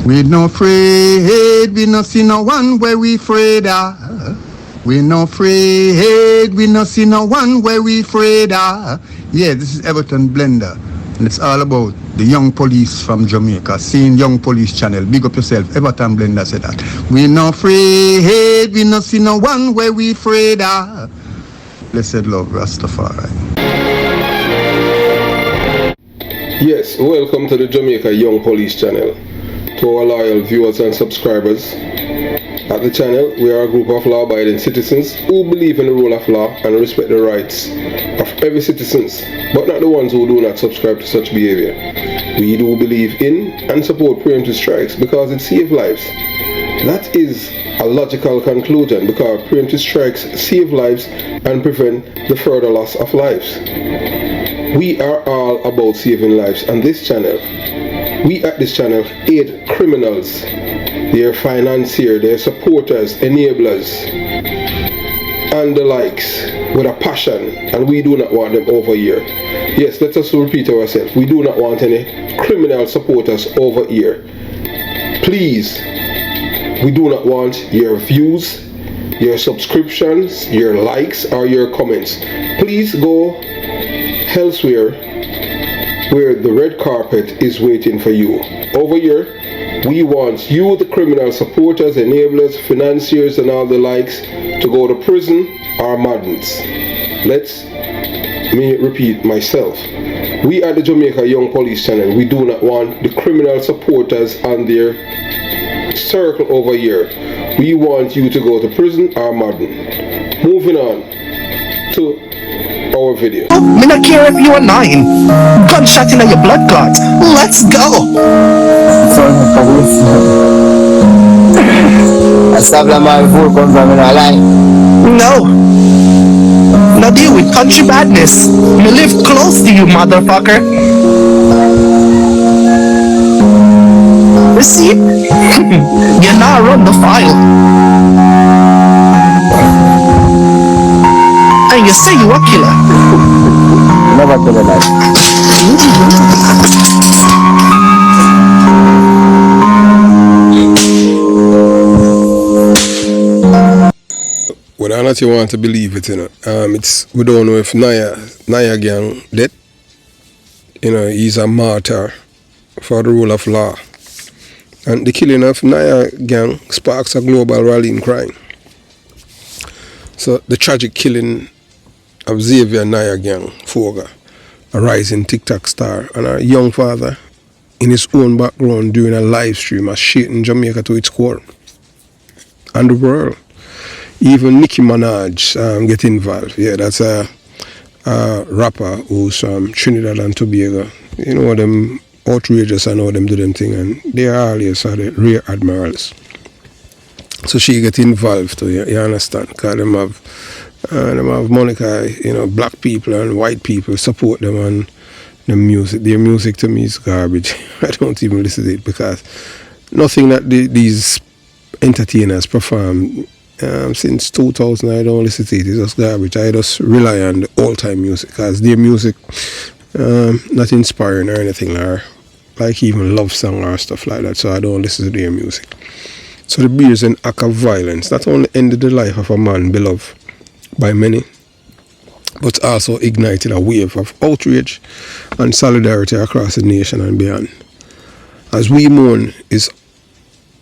We no afraid, we no see no one where we afraid of. We no afraid, we no see no one where we afraid of. Yeah, this is Everton Blender, and it's all about the young police from Jamaica, seeing Young Police channel. Big up yourself, Everton Blender said that. We no afraid, we no see no one where we afraid of. Blessed love, Rastafari. Yes, welcome to the Jamaica Young Police channel. To our loyal viewers and subscribers, at the channel we are a group of law-abiding citizens who believe in the rule of law and respect the rights of every citizen, but not the ones who do not subscribe to such behavior. We do believe in and support preemptive strikes because it saves lives. That is a logical conclusion because preemptive strikes save lives and prevent the further loss of lives. We are all about saving lives on this channel. We at this channel aid criminals, their financiers, their supporters, enablers, and the likes with a passion, and we do not want them over here. Yes, let us repeat ourselves. We do not want any criminal supporters over here. Please, we do not want your views, your subscriptions, your likes, or your comments. Please go elsewhere where the red carpet is waiting for you. Over here, we want you, the criminal supporters, enablers, financiers, and all the likes, to go to prison or madness. Let me repeat myself. We at the Jamaica Young Police channel, we do not want the criminal supporters and their circle over here. We want you to go to prison or madden. Moving on to our video. Me not care if you are 9. Gunshot in your blood clots. Let's go. No. Now deal with country badness. Me live close to you, motherfucker. Receipt? You now run the file. And you say you a killer. Never kill a life. Whether or not you want to believe it, we don't know if Nia Gang dead. He's a martyr for the rule of law. And the killing of Nia Gang sparks a global rallying cry. So the tragic killing of Xavier Nia Gang Foga, a rising TikTok star and a young father, in his own background during a live stream, has shaken Jamaica to its core and the world. Even Nicki Minaj get involved. Yeah, that's a rapper who's from Trinidad and Tobago. You know them outrageous, I know them do them thing, and they are always the rear admirals. So she get involved too, you understand? Because them have Monica, black people and white people support them on the music. Their music to me is garbage. I don't even listen to it because nothing that these entertainers perform since 2000, I don't listen to it. It's just garbage. I just rely on the all-time music because their music not inspiring or anything, or like even love song or stuff like that. So I don't listen to their music. So the brazen act of violence not only ended the life of a man beloved by many, but also ignited a wave of outrage and solidarity across the nation and beyond. As we mourn his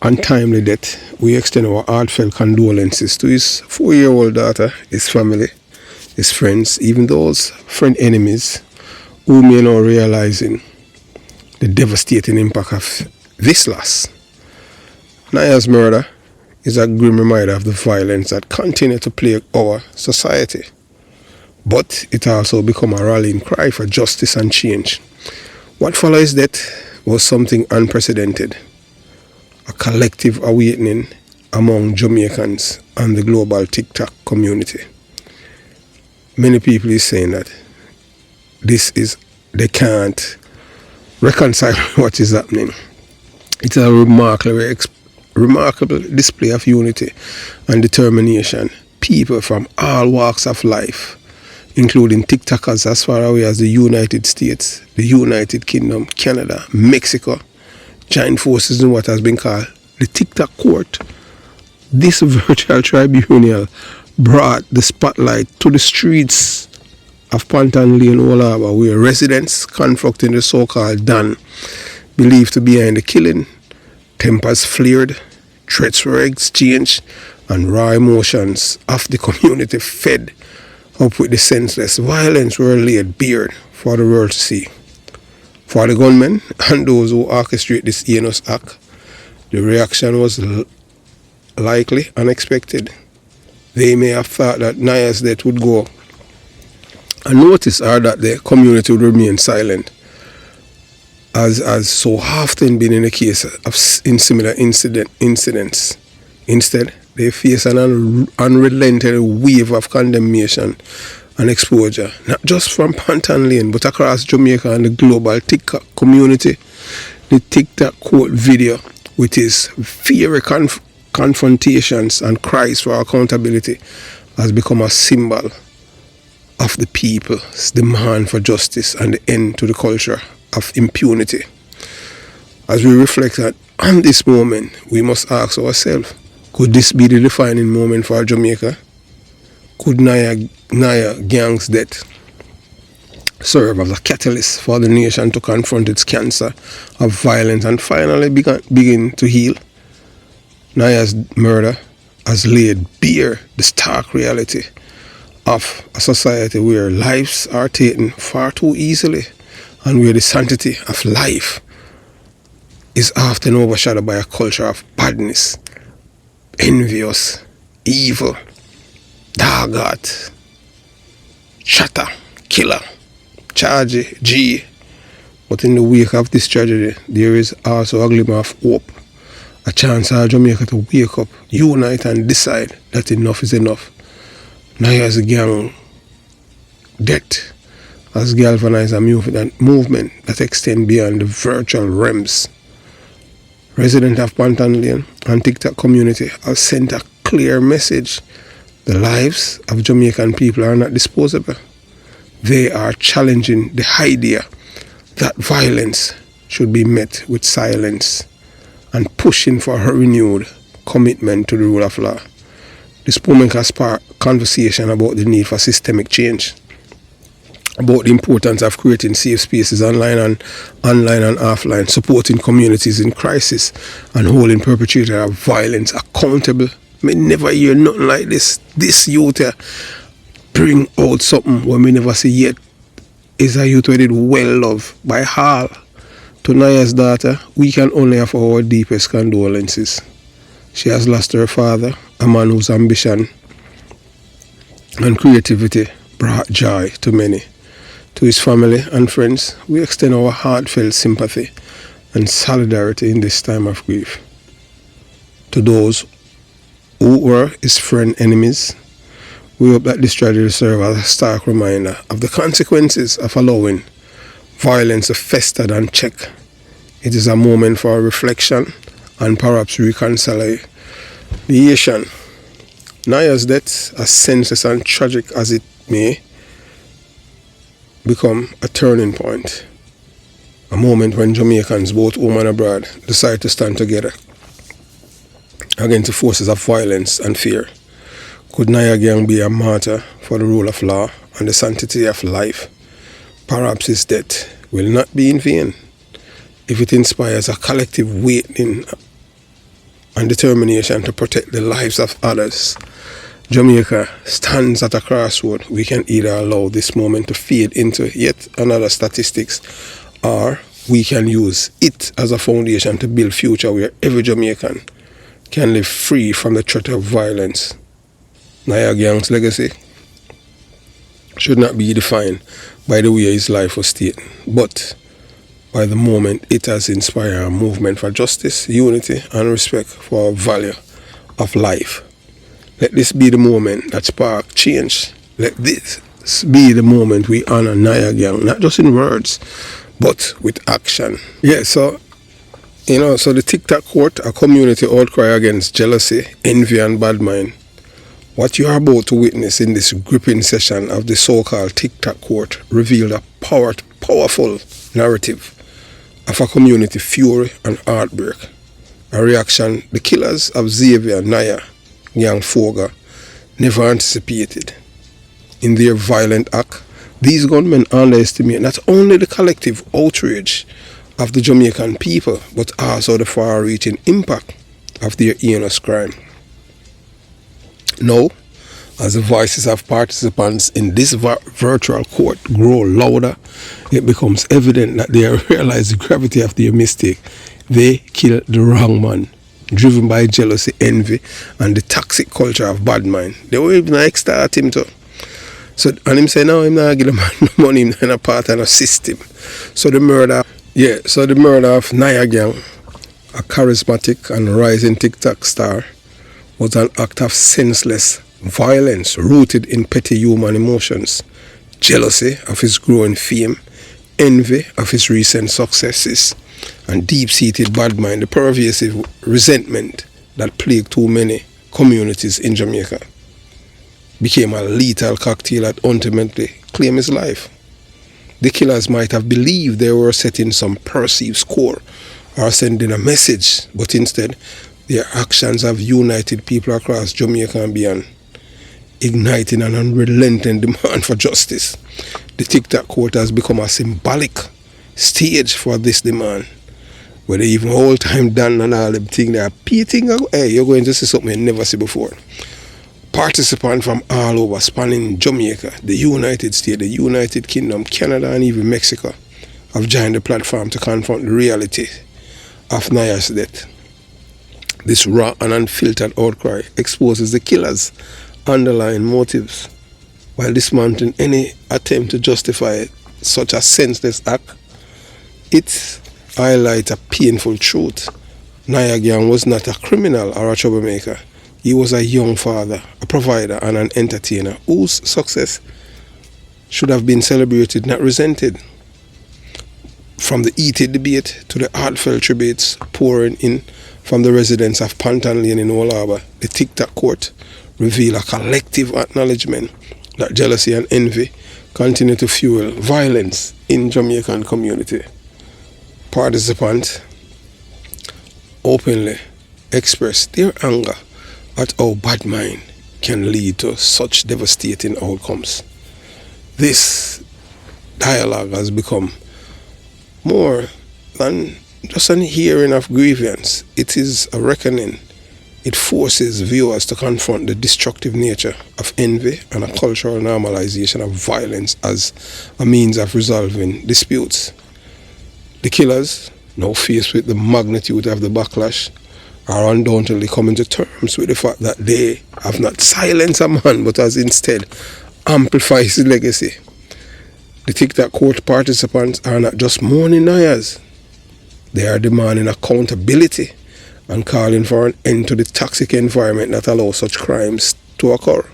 untimely death, we extend our heartfelt condolences to his 4-year-old daughter, his family, his friends, even those friend enemies who may now realizing the devastating impact of this loss. Niah'S murder is a grim reminder of the violence that continues to plague our society. But it also become a rallying cry for justice and change. What follows that was something unprecedented. A collective awakening among Jamaicans and the global TikTok community. Many people is saying that they can't reconcile what is happening. It's a remarkable display of unity and determination. People from all walks of life, including TikTokers as far away as the United States, the United Kingdom, Canada, Mexico, joined forces in what has been called the Tik Tok Court. This virtual tribunal brought the spotlight to the streets of Ponton Lane, Old Harbour, where residents confronting the so-called Don, believed to be behind the killing. Tempers flared, threats were exchanged, and raw emotions of the community fed up with the senseless violence were laid bare for the world to see. For the gunmen and those who orchestrate this heinous act, the reaction was likely unexpected. They may have thought that Niah'S death would go unnoticed, or that the community would remain silent, as so often been in the case of similar incidents. Instead, they face an unrelenting wave of condemnation and exposure, not just from Ponton Lane, but across Jamaica and the global TikTok community. The TikTok Court video, with its fiery confrontations and cries for accountability, has become a symbol of the people's demand for justice and the end to the culture of impunity. As we reflect on this moment, we must ask ourselves, could this be the defining moment for Jamaica? Could Nia Gang's death serve as a catalyst for the nation to confront its cancer of violence and finally begin to heal? Niah'S murder has laid bare the stark reality of a society where lives are taken far too easily and where the sanctity of life is often overshadowed by a culture of badness, envious, evil, dogged, shatter, killer, charge, G. But in the wake of this tragedy, there is also a glimmer of hope, a chance for Jamaica to wake up, unite and decide that enough is enough. Niah'S gang death has galvanized a movement that extends beyond the virtual realms. Residents of Ponton Lane and TikTok community have sent a clear message. The lives of Jamaican people are not disposable. They are challenging the idea that violence should be met with silence and pushing for a renewed commitment to the rule of law. This movement has sparked conversation about the need for systemic change, about the importance of creating safe spaces online and offline, supporting communities in crisis, and holding perpetrators of violence accountable. Me never hear nothing like this. This youth bring out something what we never see yet. Is a youth who did well loved by all. To Niah'S daughter, we can only offer our deepest condolences. She has lost her father, a man whose ambition and creativity brought joy to many. To his family and friends, we extend our heartfelt sympathy and solidarity in this time of grief. To those who were his enemies, we hope that this tragedy serves as a stark reminder of the consequences of allowing violence to fester and check. It is a moment for reflection and perhaps reconciliation. Niah'S death, as senseless and tragic as it may, become a turning point, a moment when Jamaicans, both home and abroad, decide to stand together against the forces of violence and fear. Could Nia Gang be a martyr for the rule of law and the sanctity of life? Perhaps his death will not be in vain if it inspires a collective awakening and determination to protect the lives of others. Jamaica stands at a crossroad. We can either allow this moment to fade into yet another statistics, or we can use it as a foundation to build a future where every Jamaican can live free from the threat of violence. Nia Gang's legacy should not be defined by the way his life was taken, but by the moment it has inspired a movement for justice, unity, and respect for our value of life. Let this be the moment that sparks change. Let this be the moment we honor Nia Gang, not just in words, but with action. Yeah, so the TikTok court, a community outcry against jealousy, envy, and bad mind. What you are about to witness in this gripping session of the so-called TikTok court revealed a powerful narrative of a community fury and heartbreak. A reaction the killers of Xavier Nia Gang never anticipated. In their violent act, these gunmen underestimate not only the collective outrage of the Jamaican people, but also the far-reaching impact of their heinous crime. Now, as the voices of participants in this virtual court grow louder, it becomes evident that they realize the gravity of their mistake. They killed the wrong man, driven by jealousy, envy, and the toxic culture of bad mind. They were even extort him too. So, and him say, no, I'm not giving the man no money, I'm not a part of the system. So the murder of Nia Gang, a charismatic and rising TikTok star, was an act of senseless violence rooted in petty human emotions, jealousy of his growing fame, envy of his recent successes, and deep-seated bad mind, the pervasive resentment that plagued too many communities in Jamaica, became a lethal cocktail that ultimately claimed his life. The killers might have believed they were setting some perceived score or sending a message, but instead, their actions have united people across Jamaica and beyond, igniting an unrelenting demand for justice. The Tik Tok Court has become a symbolic stage for this demand, where they even whole time done and all them things, they are repeating, hey, you're going to see something you never see before. Participants from all over, spanning Jamaica, the United States, the United Kingdom, Canada, and even Mexico, have joined the platform to confront the reality of Niah'S death. This raw and unfiltered outcry exposes the killers' underlying motives, while dismantling any attempt to justify such a senseless act. It highlights a painful truth. Nia Gang was not a criminal or a troublemaker. He was a young father, a provider, and an entertainer whose success should have been celebrated, not resented. From the heated debate to the heartfelt tributes pouring in from the residents of Pantan Lane in Old Harbour, the Tik Tok Court reveal a collective acknowledgement that jealousy and envy continue to fuel violence in Jamaican community. Participants openly express their anger at how bad mind can lead to such devastating outcomes. This dialogue has become more than just an hearing of grievance. It is a reckoning. It forces viewers to confront the destructive nature of envy and a cultural normalization of violence as a means of resolving disputes. The killers, now faced with the magnitude of the backlash, are undoubtedly coming to terms with the fact that they have not silenced a man, but has instead amplified his legacy. The Tik Tok Court participants are not just mourning Niah'S. They are demanding accountability and calling for an end to the toxic environment that allows such crimes to occur.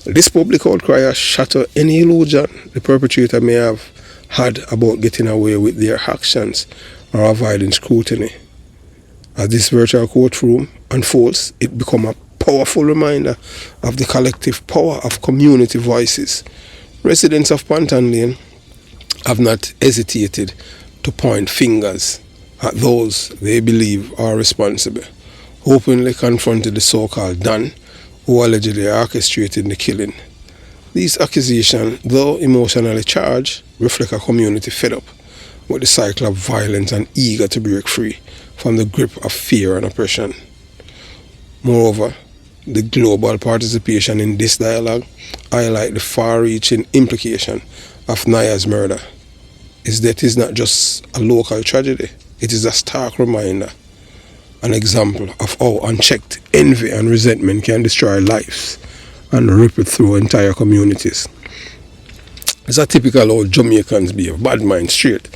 This public outcry has shattered any illusion the perpetrator may have had about getting away with their actions or avoiding scrutiny. As this virtual courtroom unfolds, it becomes a powerful reminder of the collective power of community voices. Residents of Pantan Lane have not hesitated to point fingers at those they believe are responsible, openly confronted the so-called Don who allegedly orchestrated the killing. These accusations, though emotionally charged, reflect a community fed up with the cycle of violence and eager to break free from the grip of fear and oppression. Moreover, the global participation in this dialogue highlights the far-reaching implication of Niah'S murder. His death is not just a local tragedy, it is a stark reminder, an example of how unchecked envy and resentment can destroy lives and ripple through entire communities. It's a typical how Jamaicans behave, bad mind straight.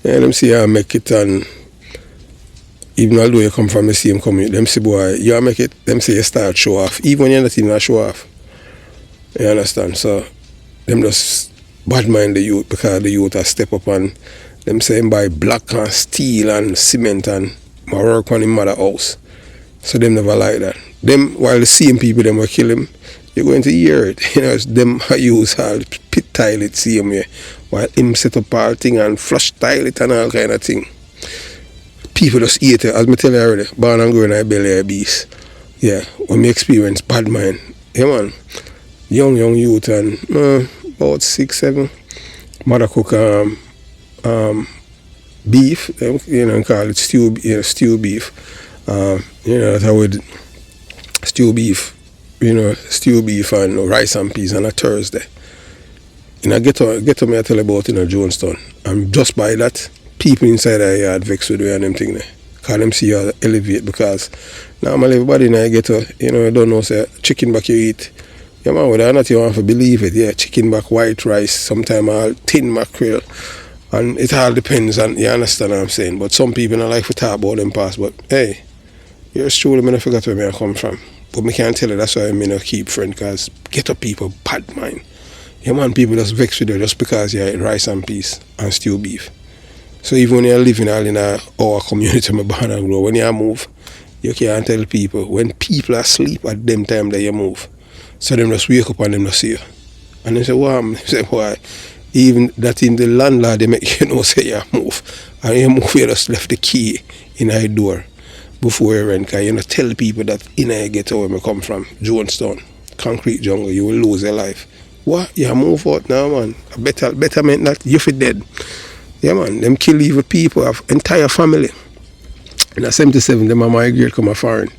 And them see I make it, and even although you come from the same community, them say boy, you make it, them say you start show off, even when you're not even a show off. You understand? So them just bad mind the youth because the youth have step up and them say buy black and steel and cement and work on him mother house. So them never like that. Them while the same people them will kill him, you're going to hear it. You know, it's them use all pit toilet same way. While him set up all thing and flush toilet and all kind of thing. People just eat it, as I tell you already, born and growing in a belly of beast. Yeah, when me experience bad mind. Yeah man. Young youth and about 6, 7. Mother cook beef, you know, call it stew beef. That would stew beef, stew beef and rice and peas on a Thursday. Get to me I tell about Jonestown. And just by that, people inside our yard vex with me and them thing there. Cause them see you elevate because normally everybody in a ghetto, you don't know say chicken back you eat. Yeah man, whether or not you want to believe it, yeah, chicken back, white rice, sometimes all tin mackerel. And it all depends on, you understand what I'm saying? But some people don't like to talk about them past, but hey, yours truly, I forgot where I come from. But I can't tell you, that's why I not keep friend, because ghetto people, bad mind. Yeah man, people just vex with you just because you eat rice and peas and stew beef. So even when you're living all in our community, my born and grow, when you move, you can't tell people. When people are asleep at them time that you move, so them just wake up and them just see you. And they say, wow, they say, why? Even that in the landlord, they make you know say you move. And you move, you just left the key in a door before you rent. Because you don't tell people that in a ghetto where I come from, Jonestown, concrete jungle, you will lose your life. What? You move out now, man. Better meant that you feel dead. Yeah, man. Them kill evil people, have entire family. In 77, them are migrate come a foreign.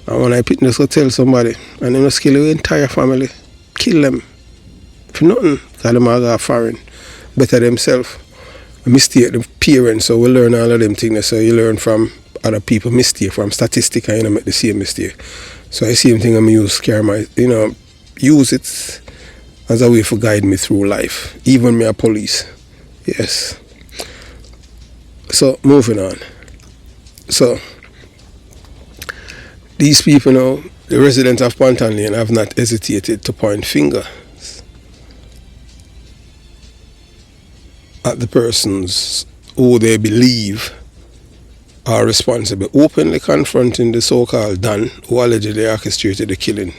And when I pick this tell somebody, and them just kill your entire family, kill them for nothing, because them are got foreign. Better themselves. Mistake the parents, so we learn all of them things. So you learn from other people mistake, from statistics, and you don't make the same mistake. So I same thing I'm use use it as a way for guide me through life. Even me a police. Yes. So moving on. So these people now, the residents of Ponton Lane, have not hesitated to point fingers at the persons who they believe are responsible, openly confronting the so-called Don who allegedly orchestrated the killing.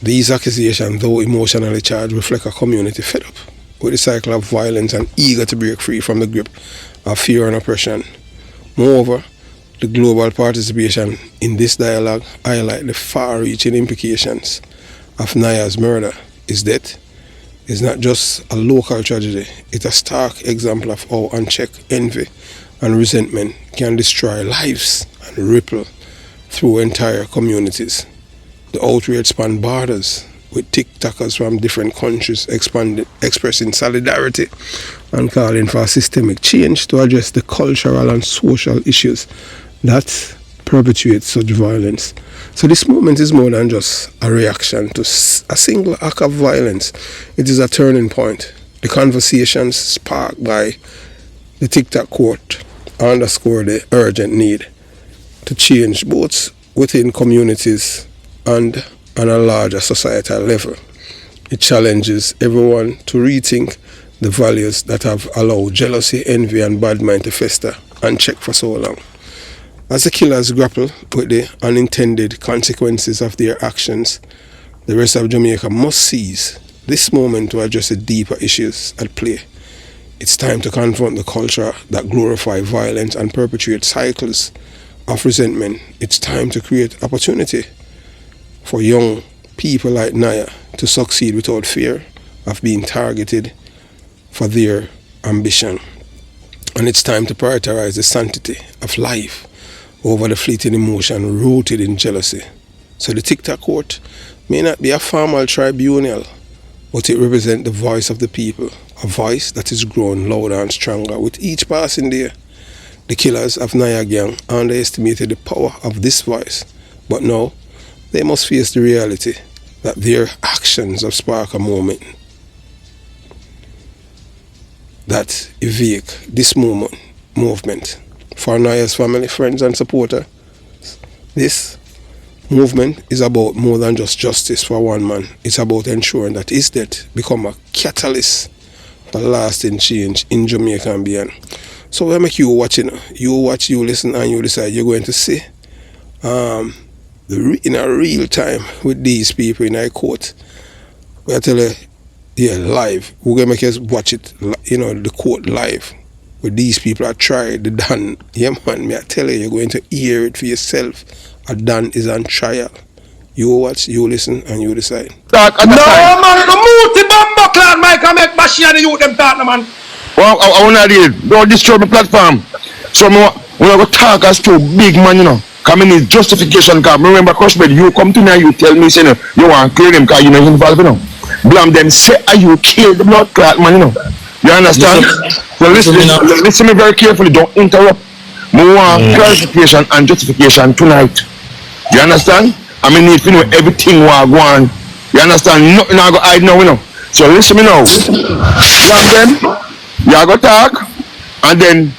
These accusations, though emotionally charged, reflect a community fed up with the cycle of violence and eager to break free from the grip of fear and oppression. Moreover, the global participation in this dialogue highlights the far-reaching implications of Niah'S murder. His death is not just a local tragedy, it's a stark example of how unchecked envy and resentment can destroy lives and ripple through entire communities. The outrage spanned borders, with TikTokers from different countries expressing solidarity and calling for systemic change to address the cultural and social issues that perpetuate such violence. So this movement is more than just a reaction to a single act of violence. It is a turning point. The conversations sparked by the Tik Tok Court underscore the urgent need to change both within communities and on a larger societal level. It challenges everyone to rethink the values that have allowed jealousy, envy and bad mind to fester unchecked for so long. As the killers grapple with the unintended consequences of their actions, the rest of Jamaica must seize this moment to address the deeper issues at play. It's time to confront the culture that glorifies violence and perpetuates cycles of resentment. It's time to create opportunity for young people like Niah to succeed without fear of being targeted for their ambition. And it's time to prioritize the sanctity of life over the fleeting emotion rooted in jealousy. So the Tik Tok Court may not be a formal tribunal, but it represents the voice of the people, a voice that is growing louder and stronger with each passing day. The killers of Nia Gang underestimated the power of this voice, but now they must face the reality that their actions have sparked a moment that evoke this movement. For Niah'S family, friends and supporters, this movement is about more than just justice for one man. It's about ensuring that his death become a catalyst for lasting change in Jamaica and beyond. So we make you watch, you watch, you listen, and you decide you're going to see in a real time with these people in our court. We tell you, Yeah, live. We're gonna make us watch it, you know, the court live. Where these people are tried, the Dan. Yeah, man, me I tell you, you're going to hear it for yourself. A Dan is on trial. You watch, you listen, and you decide. No, man, the multi-bomb clan, Mike, I make Bashi and the youth them talk, man. Well, I want to do it. Don't destroy my platform. So, when I go talk as to big man, you know, come in his justification, because remember, Crossbed, you come to me and you tell me, say, you want to clear him because you know involved, you know. Blame them, say, you killed the blood clot, man, you know. You understand? So listen me very carefully, don't interrupt. I want clarification and justification tonight. You understand? I mean, need to know everything what I want. You understand? Nothing I go hide now, you know. So listen me now. Blame them, you go talk, and then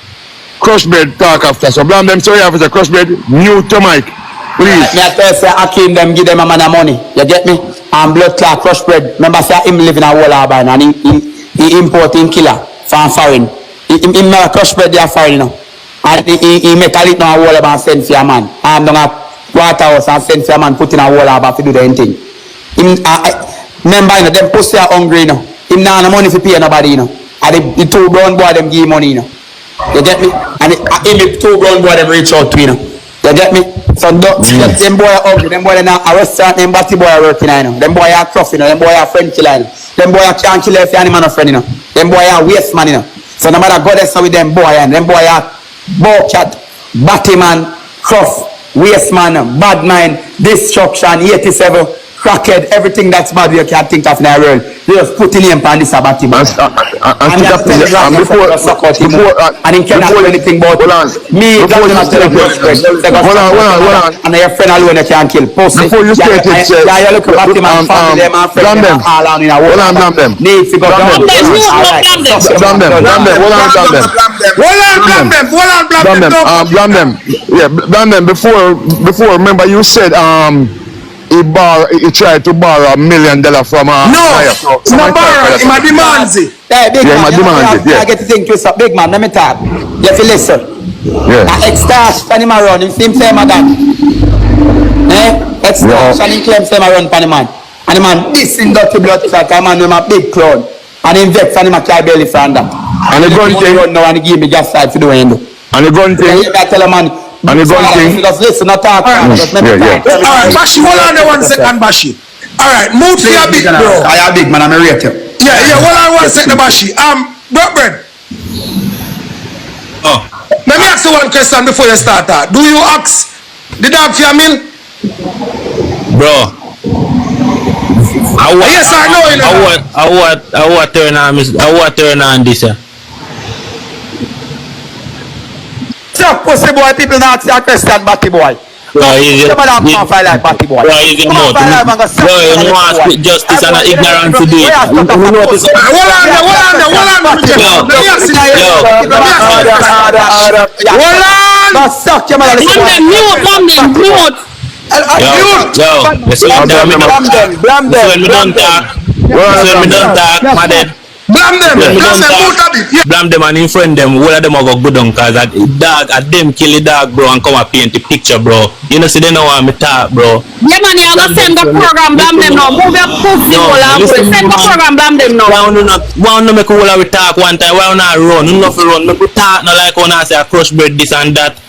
Crossbed talk after. So blame them, sorry after Crossbed, mute your mic. Please. Me tell say Akim them give them a man of money. You get me? And blood clot Crossbed. Remember say him live in a wall urban and he importing killer from foreign. He make Crossbed there foreign, you know. And he make a little wall urban and send for a man. I'm down a Waterhouse and send for a man put in a wall urban to do the thing. Remember, you know, them pussy are hungry, you know. Him not no money for pay nobody, you know. And the two brown boy them give money, you know. You get me? And the two brown boy them reach out to, you know. You get me? So them boy are ugly, them boy are not a restaurant, them batty boy are working, you know. Them boy are tough, you know. Them boy are friend killer, you know. Them boy are can't kill if any man of friend, you know. Them boy are waste man, you know. So no matter God is with them boy, and them boy are bucket, batty man, cuff, waste man, bad mind, destruction, 87, crackhead, everything that's bad you can think of in the world. They just put in him and this a batty man. And he cannot do anything about me. Hold on. And your friend alone you can't kill. Before you state it, you look at batty man, family, them and friends, them all on in a world. Hold on, need to go down. Blame them. Yeah, blame them. Before, remember you said he tried to borrow $1 million from no, it's not borrow, he might demands it. Yeah, big man, I get to think twist up. Big man, let me talk. You have to listen. Yeah. Extortion for him around, him same same that. Extortion, he claims him around for the man. And the man, this in dirty blood clot, a man with a big clown. And he vex and him a carry belly from that. And the gun thing. Run now and he give me gas side for the window. And the gun thing. I tell a man, and the gun thing. Just listen, not talk. Alright, Bashi, hold on there 1 second, Bashi. Alright, move to your big bro. I am big man, I'm a rate you. Yeah, hold on 1 second, Bashi. Bread. Let me ask you one question before you start that. Do you ask the dog for your meal? Bro. Yes or no, you know? I want turn on this. Pussy boy, people not see a question, batty boy. He's a mouth. Bro, you know how to speak justice and ignorance to do it. Hold on. Blame them and in friend them, all of them are go good on cause a them kill the dog, bro, and come and paint the picture, bro. You know, see they know what me talk, bro. Yeah, man, you have to send the program, blame them now. Move your pussy, send the program, blame them now. Why don't make all of we talk one time? Why don't I run? You know if we run, make we talk, not like when I say a crush bread this and that.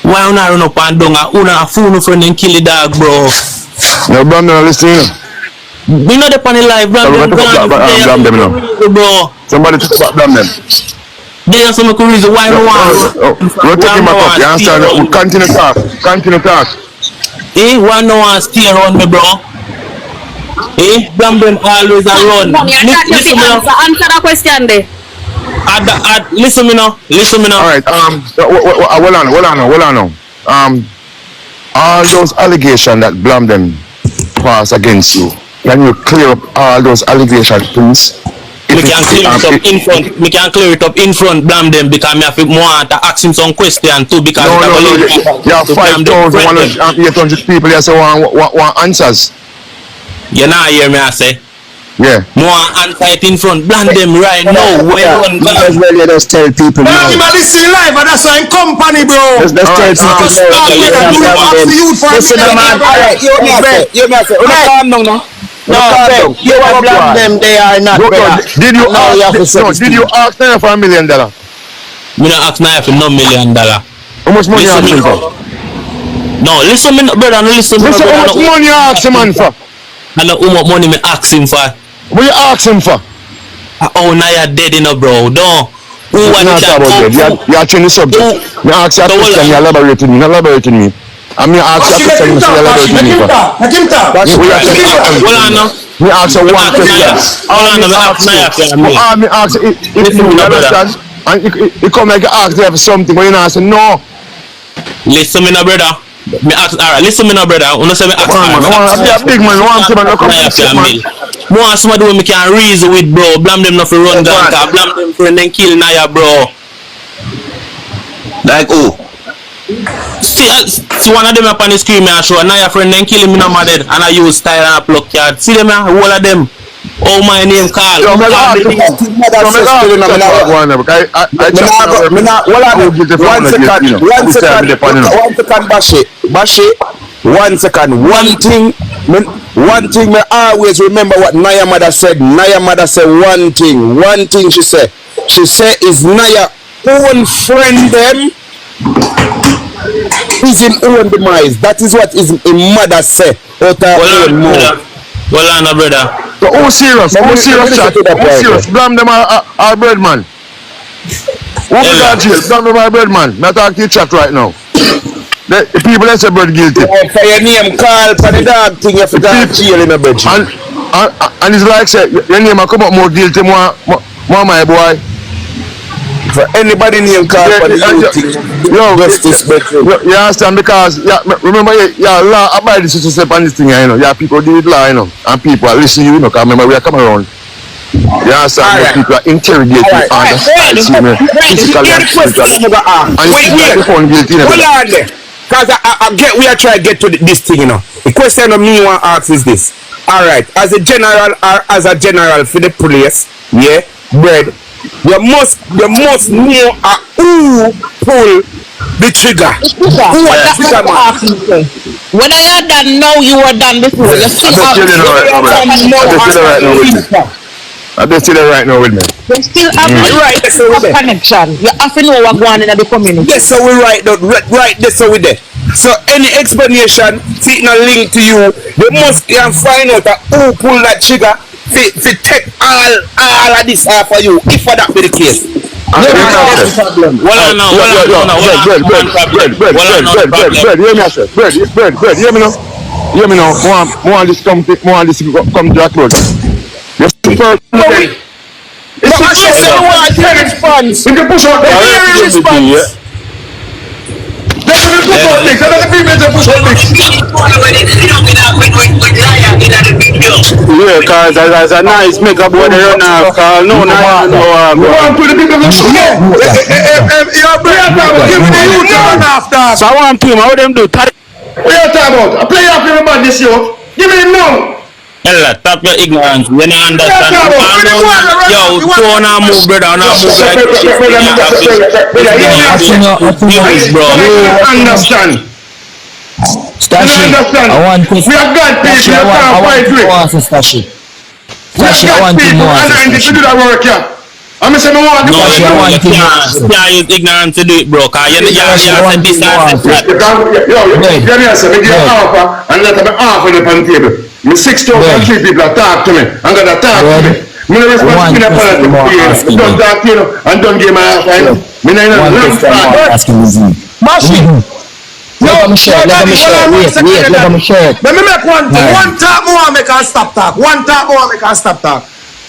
Why don't I run up and down and una a fool no friend and kill the dog, bro? No, bro, no, listen. We know the funny life, bro. Somebody talk about blame them. There's some reason why no one. We're taking back up, you understand? We continue talk. Why no one stay around me, bro? Blame them always around. Answer the question there. Listen me now. Alright, hold on. All those allegations that blame them pass against you. Can you clear up all those allegations, please? We can clear it up in front, blame them because I have more to ask him some question too because you have 5,800 people here so want answers. You not hear me I say? Yeah. More answer in front, blame them right now. Because you just tell people now. Everybody see live and that's why in company, bro. Just tell people Listen, man. Alright, you me say. Calm down now. No, you want to blame them, they are not. Did you ask them for $1 million? Me not ask Niah for no $1 million. How much money you ask him for? No, listen me, brother. No, listen me. How much money you ask him man for? I know how much money me ask him for. What you ask him for? Oh, Niah dead, bro. Don't. Who want that? You are changing the subject. Me ask you a question, you elaborating me. I mean, ask you a question, you elaborating me. Let him talk. Hold on now. Me ask you one question. Me ask you if you understand. And you come like you ask there for something, but you not say no. Listen me, no brother. Me ask, alright. Listen me, no brother. You know say me ask. I big man. Want somebody who me can reason with, bro. Blame them not for run down. Blame them for then kill Niah, bro. Like who? See one of them up on the screen, man. Show Niah friend then kill him in my dead, and I use style and a pluck card. See them, man. All of them. Oh, my name call. One second. One thing me always remember what Niah mother said. Niah mother said one thing she said. She said is Niah own friend them is him own demise. That is what his mother said. Well on, brother. So who's serious? Who's serious? Blame them our bread man. Who be that jail? Blame them our bread man. Not talk to you chat right now. The people that say bread guilty. For your name call for the dog thing, you have to go to jail in a bed. And it's like say your name come up more guilty, more my boy. For anybody name call for the thing, you understand, because remember law abide the system on this thing, you know. Yeah, people do it law, you know, and people are listening, you know, because remember we are coming around. You understand, right. People are interrogating and physically and spiritually. And you found guilty. Hold on there. Because we are trying to get to this thing, you know. The question of me want to ask is this. Alright, as a general for the police, yeah, bread, you must know who pull the trigger. Who was the trigger man? When I had done now, you were done before. You still I bet you that right now with me. You still have a connection. You have to know what's going on in the community. Yes, so we right there, so we there. So any explanation, see no link to you, they must find out who pull that trigger to take all of this off for you, if that be the case. Bread, hear me now. More on this come to that close. Yes, first. It's response. We can push out the response. Yeah, cause as a nice make up what they run off, call no. We want to the people to show. So I want to how them do. What you talking about? I play off everybody this year. Give me him now. Hella, stop your ignorance. We don't understand. Yo, two on our move, brother. On our move like bro. Understand. Stashi, I want to. We have got people. I want to Stashi. Stashi, I want to more. And to do that work, yeah. I'm saying I want to. No, yeah, use ignorance to do it, bro. Cause you said this and that. Yo, give me a second. Give me an offer and let me offer the on the table. Me 6,003 people that talk to me and that talk to me. Me no response to me politics. Don't talk to you and don't give my offer. Me no let me share. Wait, let me share. Let me make one talk more make us stop talk.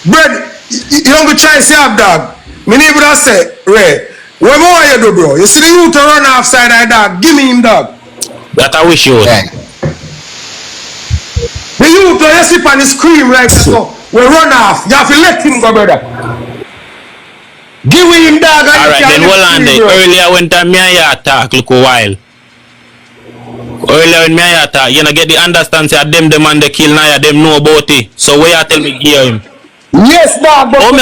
Bread, you don't go try to say up, dog. Me neighbor that say, Ray, what more you do, bro? You see the youth to run off side of dog. Give me him, dog. That I wish you would. The youth you sit on the screen right so we run off. You have to let him go, brother. Give him, dog. Alright, then hold on there. Earlier when Niah talk, look a while. Earlier when Niah talk, you know get the understand say them and they kill Niah, them know about it. So where you tell me give him? Yes, dog, but how me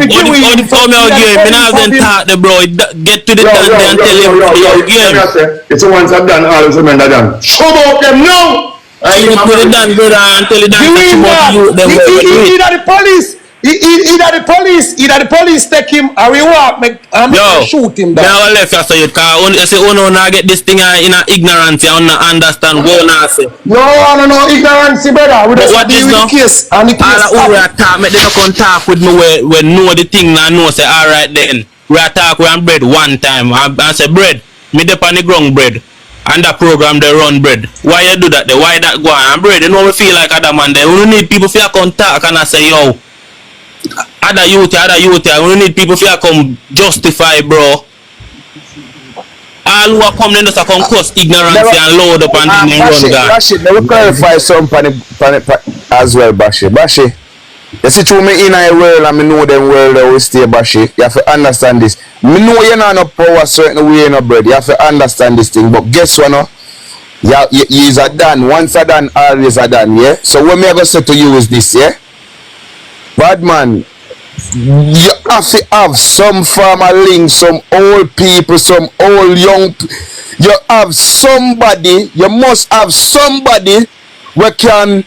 give him? Me not even talk the bro. Get to the dance and tell him give him. It's the ones that done, all of them that done. Show about them now. Put it down, brother, and tell it down to about you. Either the police. Either the police take him or we walk and shoot him down. Now left you say it cause you say no get this thing in ignorance, you don't understand what I say. No ignorance, brother. We just deal with the case and the case. All we talk, make them come talk with me when know the thing and know say alright then. We talk with bread one time and say bread, me dep on the ground bread. And that program they run bread. Why you do that? Why that go on? And bread, you know we feel like other man there. We need people to come talk and I say yo. Other youth, we need people to come justify, bro. All who are coming in just come cause ignorance and load up and then run that. Bashi, let me clarify something as well, Bashi. Bashi, you see through me in a world and I know them world that we stay, Bashi. You have to understand this. Me know you not no power certain way no bread. You have to understand this thing. But guess what no? You is a done. Once a done, always a done, yeah? So what me I go say to you is this, yeah? Bad man, you have to have some family, some old people, some old young. You have somebody. You must have somebody who can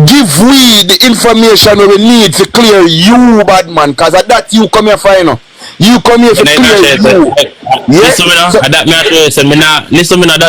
give we the information we need to clear you, bad man. Cause of that you come here for you come here to clear you. Listen, that's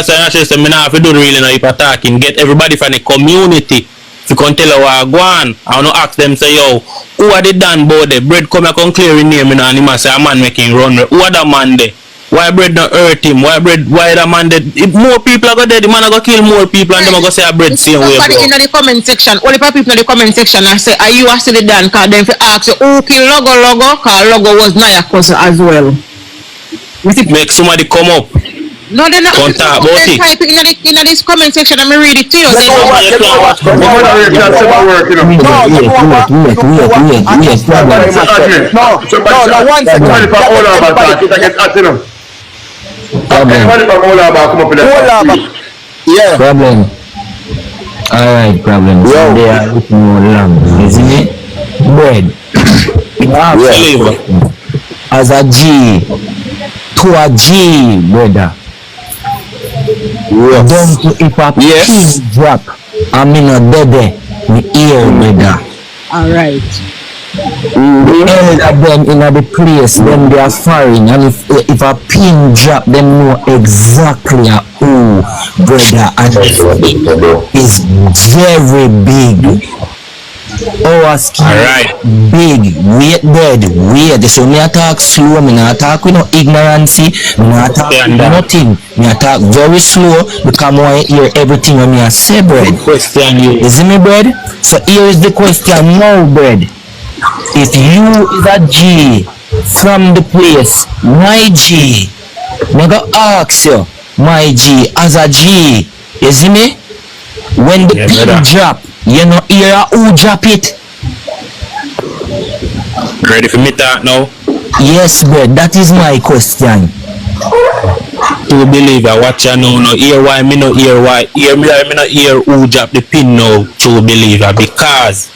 why I say me now if you don't really know if attacking, get everybody from the community. If you can tell her what I go on, I want to ask them, say, yo, who are they done about the bread come here, come clear in name, and he must say, a man making run. Who are that man there? Why bread not hurt him? Why that man there? If more people are going there, the man are going to kill more people, and them are going to say a bread same way, bro. In the comment section, only people in the comment section, I say, are you actually done? Because then if you ask, who kill Logo, because Logo was Niah'S cousin as well. Make somebody come up. No, they're not. Contact about it. Type in this comment section and me read it to you. No, yeah. Problem. Alright, problem. So they are looking more lamb, isn't it? Bread. As a G to a G, brother. Don't to if a pin drop, I'm in a dead me ear, brother. Alright. Elder them in the place, then they are firing, and if a pin drop, them know exactly who, brother, and is very big. Our skin big, wait dead, wait. So me attack slow, me not attack with no ignorance, me not attack with nothing. Me attack very slow because I hear everything when me say, bread. Question you. Is it me, bread? So here is the question now, bread. If you is a G from the place, my G, me go ask you, my G, as a G, you see me? When the pin drop, you know hear who drop it? Ready for me talk now? Yes, bro, that is my question. To believe I watch you now, no hear why me no hear why. Hear me no hear who drop the pin now to believe because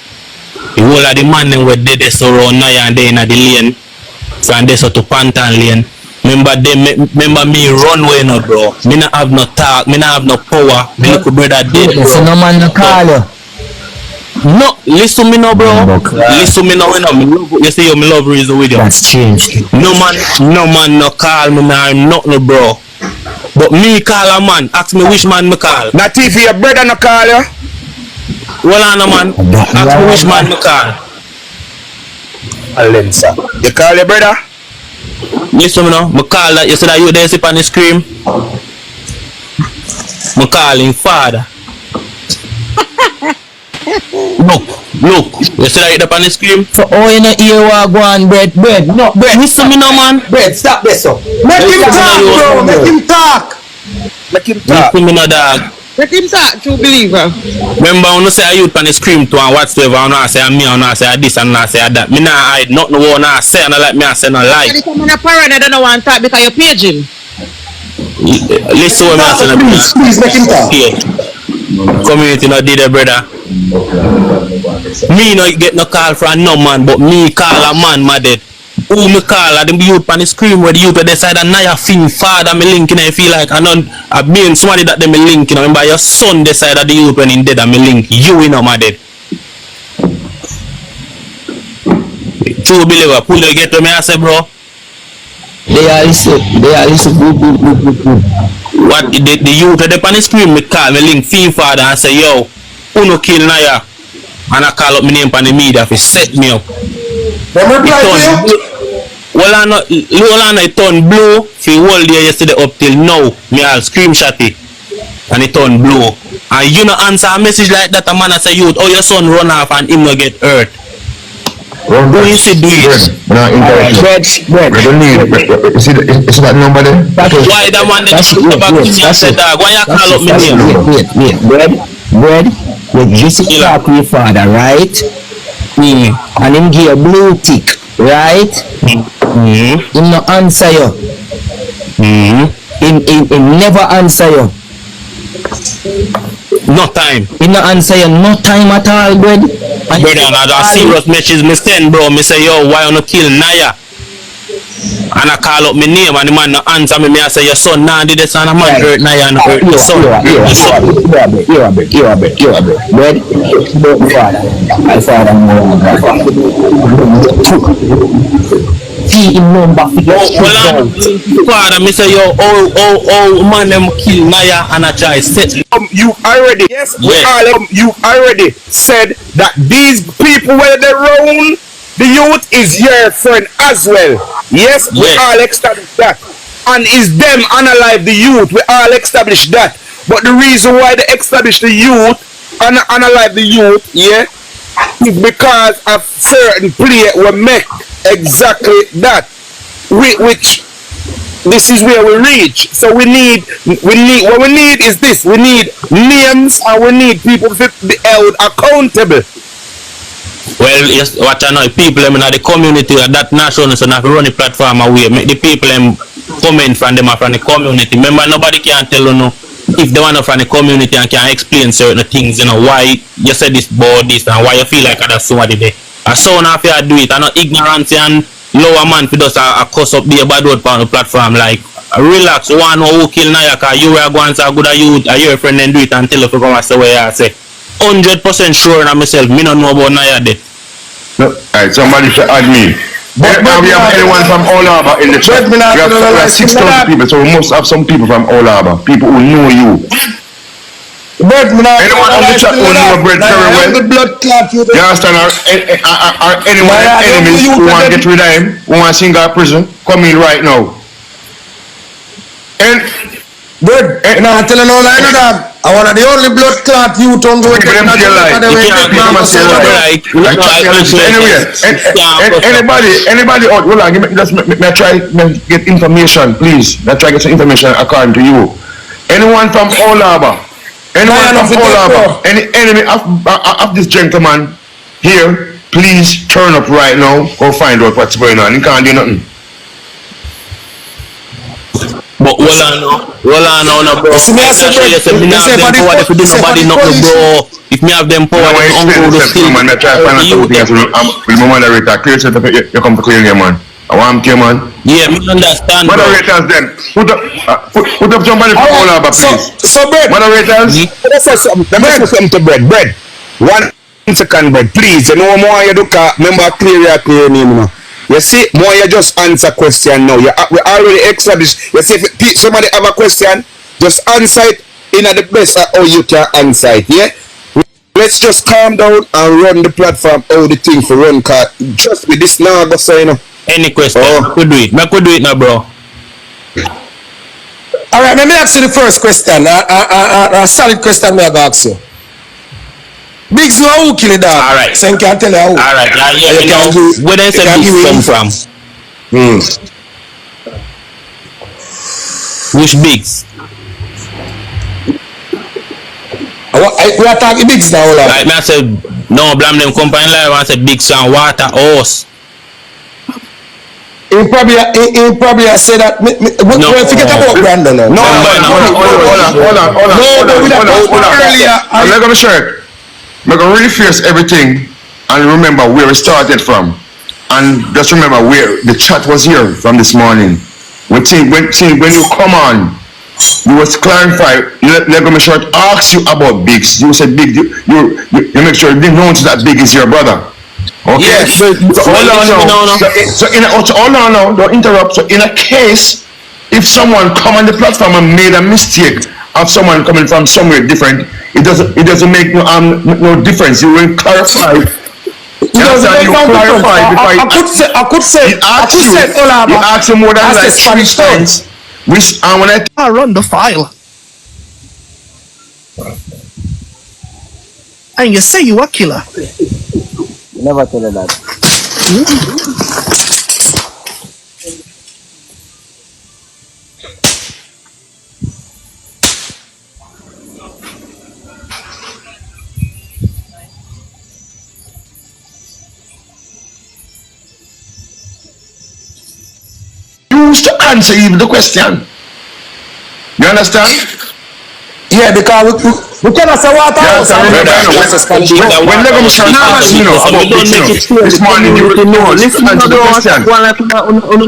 the whole of the man them were dead so around Nia and they in the lane. From there so to Pantan lane. Remember me run way no bro. Me not have no talk, me not have no power. Me little brother dead bro. So no man no call you. No, listen me now, bro. Listen me now, you say you love reason with you. That's changed. No man no call me now, nothing, bro. But me call a man, ask me which man me call. Not if your brother no call you. Well on a man, ask me which man me call. Alensa. You call your brother? Listen me now, me call that, you say that you there sip and scream. Me call him father. Look, you see that up on the screen? So all you know here go on bread, no bread. Listen me now man. Bread, stop this up. Make him talk, bro, make him talk. Listen me now dog. Let him talk, true believer. Remember when you say a youth on the screen to and whatsoever, and I say me, and I say this and I say that. Me not hide nothing what I say and I like me I say no lie. And if I'm on a parent, I don't know one talk because you page him. Listen what I say. Please make him talk. Community no did it, brother. Me no get no call from no man, but me call a man, my dead. who me call at the youth on the screen where the youth decide that Nia fin father me link, you know, I feel like I mean somebody that they me link, you know, remember your son decide that the youth when he dead and me link, you know my dead. True believer, pull you get to me I say bro. They are listen, good. What the youth at the on the screen me call me link fin father and say yo, who no kill Nia? And I call up my name on the media to set me up. Well, I know it turned blue for whole day yesterday up till now. Me all screenshot it. And it turned blue. And you know answer a message like that, a man say youth, oh your son run off and him no get hurt. Do you see do it? Bread. We don't need it. You see that number there? Why that man that shoot back to me and say dog, why you call up my name? Bread. You see talk with your father, right? And him give a blue tick, right? Him no answer you. Him never answer you. No time. Him no answer you, no time at all, bread. Brother, and a serious message me send, bro. Me say, yo, why you no kill Nia? And I call up my name and the man no answer me. I say, your son nah did this and a man hurt Nia and hurt your son. You a bit. Bread, I father more. See him number father, me say, yo, oh, man, them kill Nia and I try set. You already, you already said that these people where they round the youth is your friend as well. Yes, we all established that. And is them unalive the youth, we all established that. But the reason why they established the youth, unalive the youth, is because of certain play will make exactly that. Which this is where we reach. So we need what we need is this. We need names and we need people to be held accountable. Well, yes, what I know, people in the community that national so not run the platform away. Make the people comment from them from the community. Remember, nobody can tell you no if they want to from the community and can explain certain things, you know, why you said this about this and why you feel like that's somebody there. I saw now if you do it, I know ignorance and lower man for us a cuss up the bad word on the platform. Like, relax, one who kill Nia, because you are going to go to you, your friend and do it until you come and say what you say. 100% sure on myself, me don't know about Nia there. No, alright, somebody should add me. But we have anyone from All Harbor in the chat. We have 6,000 people, so we must have some people from All Harbor, people who know you. Anyone on the chat who know Brett very well? You understand? Are anyone enemies who want to get rid of him, who want to sing out of prison, come in right now. And good. Now I'm telling you all I know that. I want the only blood clot you don't go to anybody, out, hold on, just me try get information, please. Let's try get some information according to you. Anyone from All Harbor? Anyone from All Harbor? Any enemy of this gentleman here, please turn up right now. Go find out what's going on. You can't do nothing. But roll on now, bro. If me have them power, if do nobody not bro. If me have them power, if uncle do still. Man, I try to find out things with my moderator. Clear set up, you come to clear here, man. I want to man. Yeah, me understand. Moderators then, put up somebody from All Harbor, please. So bread. Moderators. Let me say something to bread. 1 second, bread, please. You know more you do. Remember clear name, You see, more you just answer question now. We already established. You see, if somebody have a question, just answer it in the best how you can answer it. Yeah. Let's just calm down and run the platform. How the thing for run car. Just with this now, go say no. Any question? I could do it now, bro. All right, let me ask you the first question. A solid question. Me ask you. Biggs, who kill it down? All right. So you can tell you how. All right. Yeah, you know where does the Biggs come from? Which Biggs? We are talking Biggs now. Like me, I said, no, blame them company live. I said Biggs and water horse. He probably said that. No, forget about Brandon. Hold on. Let me share. I'm going to reface everything and remember where we started from. And just remember where the chat was here from this morning. When you come on, you was clarify. Let me short ask you about Biggs. You said Big. You make sure you didn't know that Big is your brother. Okay. Yes. So hold on now. So hold on now. Don't interrupt. So in a case, if someone come on the platform and made a mistake of someone coming from somewhere different, it doesn't make no difference. You will clarify. I could say, you ask him more than like 3 times. Which when I run the file. And you say you a killer. Never tell her that. used to answer even the question. You understand? Yeah, because we cannot say what else. When they come to about this morning, you know, listen to the question.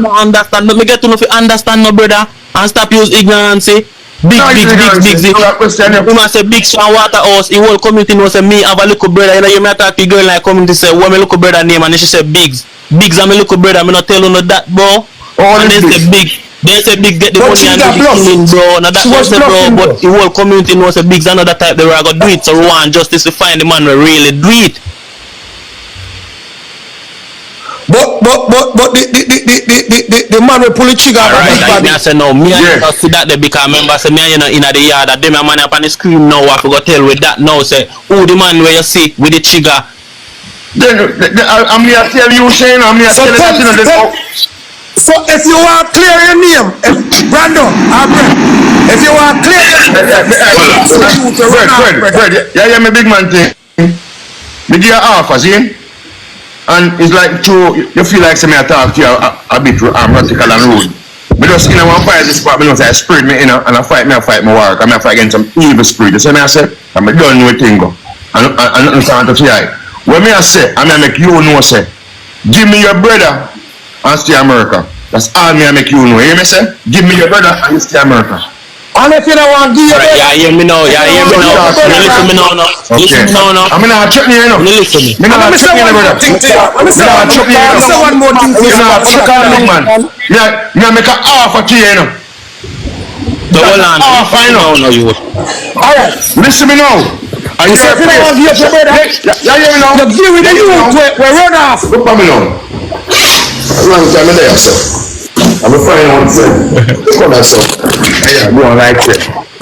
Understand, but me get to know if you understand, no brother, and stop use ignorance. Big. You must say big so water house. The whole community knows say me have a little brother. You know, you may talk to girl like community say, what my little brother name, and she say Biggs. Biggs and my little brother. Me not tell you no that, bro. And they say big. They say big get the money and do the killing, bro. Now that was the bro, but the whole community knows a Biggs another type they were gonna do it. So we want justice to find the man who really do it. But the man will pull the trigger. Alright, like me I say no, me I not see that there because remember say me you know in the yard that them a man up on the screen now I forgot tell with that now say who the man where you see with the trigger. Then I'm here tell you saying I'm here tell you. So if you want to clear your name, Brandon, if you want to clear your name, Fred, yeah, my big man thing. Me give you offer, see? And it's like you feel like I talk to you a bit radical and rude. But just in one fight this spot, I say I spirit me in and I fight my work. I fight against some evil spirit. You see me I say, I'm done with thing go. And nothing can't touch you. When me I say, I make you know say, give me your brother and stay America. That's all me I make you know. You hear me say? Give me your brother and stay America. And if you don't want to give your brother, yeah, hear me now. Yeah, hear me now. Listen me now. Listen me now. I'm not checking you now. Listen me. I'm not checking you, brother. I'm not checking you. say one more thing to you. Man. Yeah, me make an offer to you now. So hold on. No, you. Alright. Listen me now. And you say, if you don't want to give your brother, yeah, hear me now. you give with the youth, we run off. Look at me now. Long time in there, sir. I'm a friend one friend. Come on, sir. Yeah, go on right there.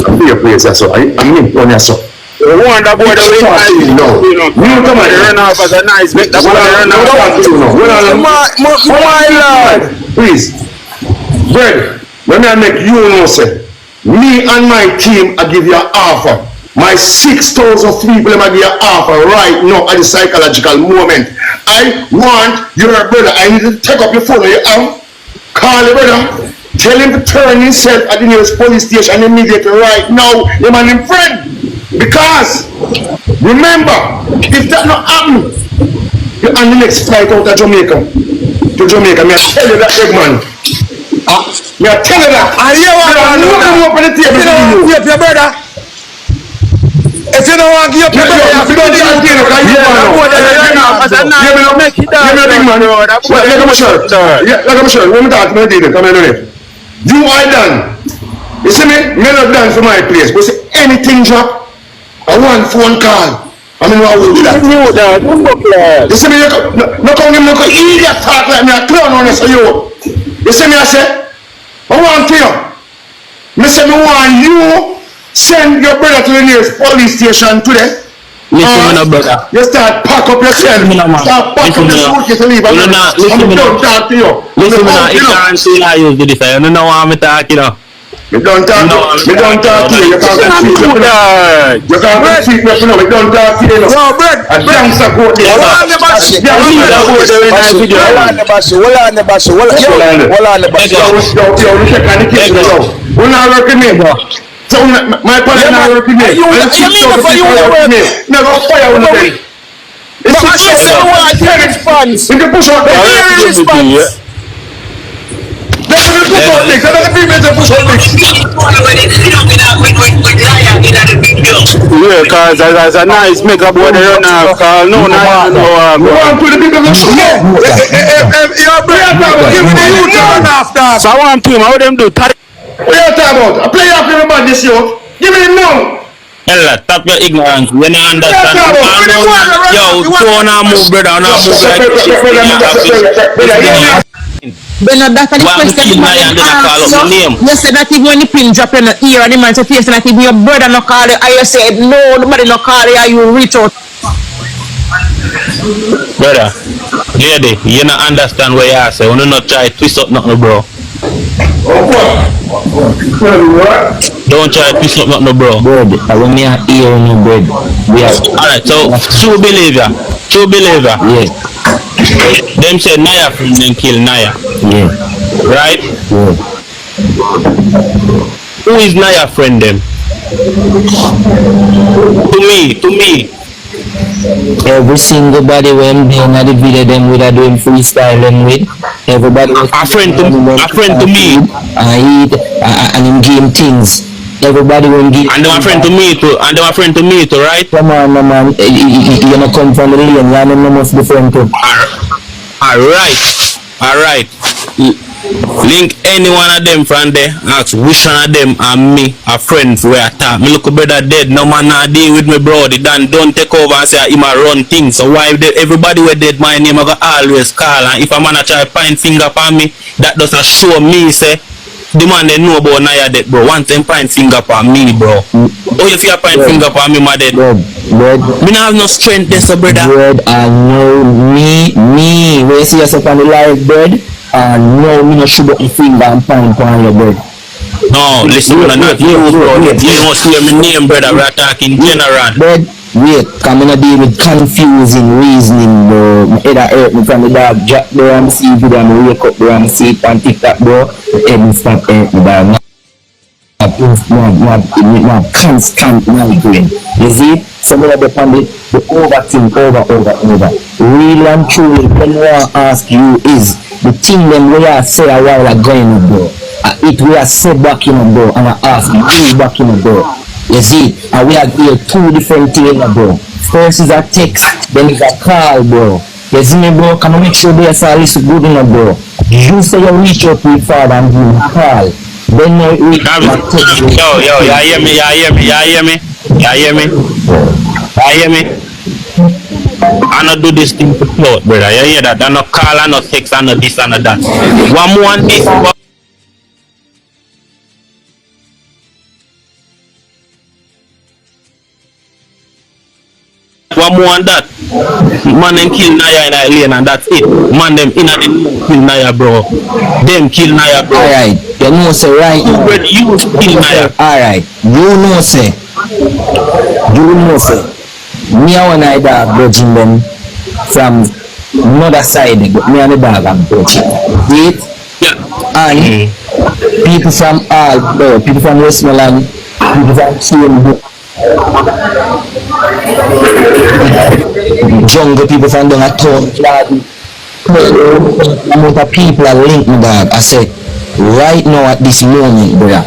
I'm to your place, sir. I'm in on your sir. The one that boy that we have, you come on, run off as a nice bit. That's what I run off. My lord. Please. Brother, let me make you know, sir. Me and my team, I give you an offer. My 6,000 people, I give you an offer right now at the psychological moment. I want your brother. I need to take up your phone. You call your brother. Tell him to turn himself at the nearest police station immediately right now. Your man in friend. Because remember, if that not happen, you're on the next flight out of Jamaica. To Jamaica, me I tell you that, big man. Me I tell you that. And you want to open the table to give your brother. If you don't want to give up your brother, you don't give up your brother. You are done. You see me? Me not done for my place. But see anything drop, I want phone call. I mean, what will do that? You see me? No come him, no come idiot talk like me a clown on us. You see me? I say, I want to you. Me say me want you. Send your brother to the nearest police station today. Listen me, brother. You start pack up yourself. Start pack up your suitcase and leave. Listen me, don't talk to you. Listen me, ignorance in I use this. You know what I'm talking about. We don't talk to you. We don't talk to you. You can't speak. You can't speak. We don't talk to you. No, Brad. A damn support. Hold on the bash. Hold on the bash. We're not working here. So my partner not working here. You mean for you to work? Never fire on them. It's response. You can push out the response. Yeah, cause as a nice make up what they run off, cause no, Go on to the big of the show. So I want to him, how them do? What you talking about? I play off everybody this year. Give me the no. Hella, stop your ignorance. You don't understand. Yo, so now move, brother. Now move like But no, that's the question. You said that even when the pin drop in the ear and the man say that even your brother no call you, and you said no, nobody no call you, and you reach out. brother, lady, you don't understand what you say. You don't try to twist up nothing, bro. Don't try to twist up nothing, bro. Bread, I want me a ear on your bread. Alright, so true believer. Yeah. Them said Nia from them kill Nia. Yeah. Right? Yeah. Who is Nia friend them? To me. Every single body when doing the video them with a doing freestyling with. Everybody was a friend to me. And eat and in game things. Everybody will give. And they were friend to me too, right? Come on, man. You're not come from the lane. You're not must be friend too. Alright. Link any one of them from there. Ask which one of them and me a friend for where I talk. Me look brother dead. No man not deal with me, bro. The Dan don't take over and say him a run things. So why everybody were dead my name I go always call. And if a man a try point finger upon me, that doesn't show me say the man they know about Nia dead, bro. Once them point finger upon me, bro. Oh, if you point finger upon me, my dead. Bread. Me not have no strength there, so brother. Bread, I know me. When you see yourself on the live, bread, I know me no should put your finger and point on your bread. No, listen, bro. You don't see my name, brother. We're talking general. Bread, wait, come in a deal with confusing reasoning, bro. My head hurt me from the dog jack, bro. I'm see video, I'm wake up, bro. I'm see it on Tik Tok, bro. The head stop hurt me, dog. Constant migraine. You see? Somebody up on the overthink over. Real and truly, when I ask you is the thing them we are say a while ago, bro. It we are said back in, bro, and I ask you back in, bro. You see? And we have here two different things, bro. First is a text, then is a call, bro. You see me, bro? Can I make sure they are listen good enough, bro? You say you reach out to your father and you call. Then you reach out to yo, you hear me? I not do this thing for plot, brother. You hear that? I not call, I not text, I not this, I not that. One more on this, bro. One more on that. Man them kill Nia in a lane and that's it. Man them in a kill Nia, bro. Them kill Nia, bro. Alright, you know say right now. You kill Nia. Alright, you know say. Me and one of dog judging them from another side, but me and the dog I'm judging. Wait? Yeah. And people from all, people from Westmoreland, people from Kiel, jungle people from down at town, amount of people are linked me, dog. I said, right now at this moment, brother,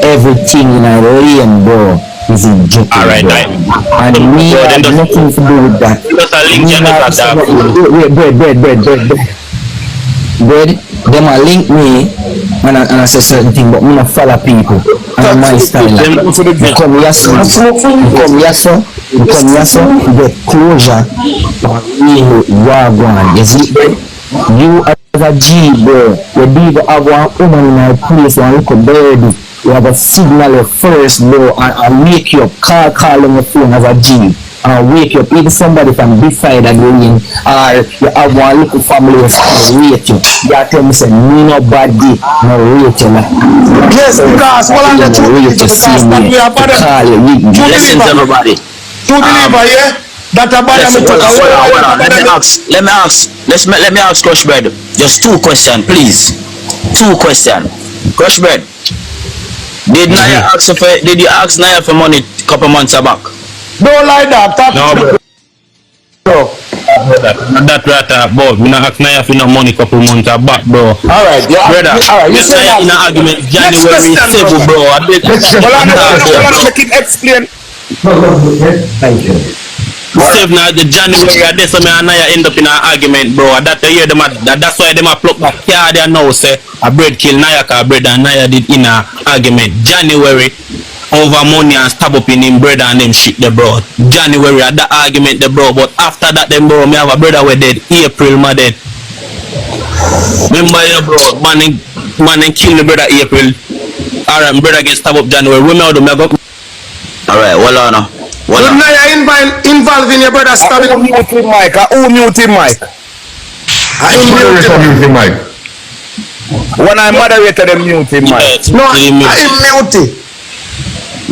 everything in a lane, bro, is in joke. Alright, and me have nothing to do with that. Bread, them a link me and I say certain thing, but me not follow people. And my style. You come here, you get closure. You wagwan. You see, you as a G, bro, you do have one woman in my place and look a bird. You have a signal first, bro, and wake you up, call on your phone as a G. And wake you up, either somebody from this side of the lane, or you have one little family of rate you. You tell me, say, me no bad day, no rate you. Yes, because what I'm the truth is because that we are bad. Blessings, everybody. To deliver, yeah? That a bad. Let me ask Crush Bread. Just two questions, please. Two questions. Crush Bread. Did you ask Nia for money a couple months back? Don't lie that. No, bro. That right about. Me not ask Nia for no money couple months back, bro. Alright, Brother, you say that. in an argument January 7, bro. Let him explain. Thank you. 7 the January, that's why me and Nia end up in an argument, bro. That the year them that's why them a pluck back car there now say a bread kill Nia, cause bread and Nia did in an argument. January over money and stab up in him brother and them shit the bro. January at that argument the bro, but after that them bro, me have a brother we dead. April my dead. Remember you bro, man and kill the brother April. Alright, brother get stab up January. We know them go. Alright, hold on now. Good Nia involved in your brother stabbing. Who mute him, Mike? Who mute him, Mike? When I moderated them mute him, Mike. No, I mute him.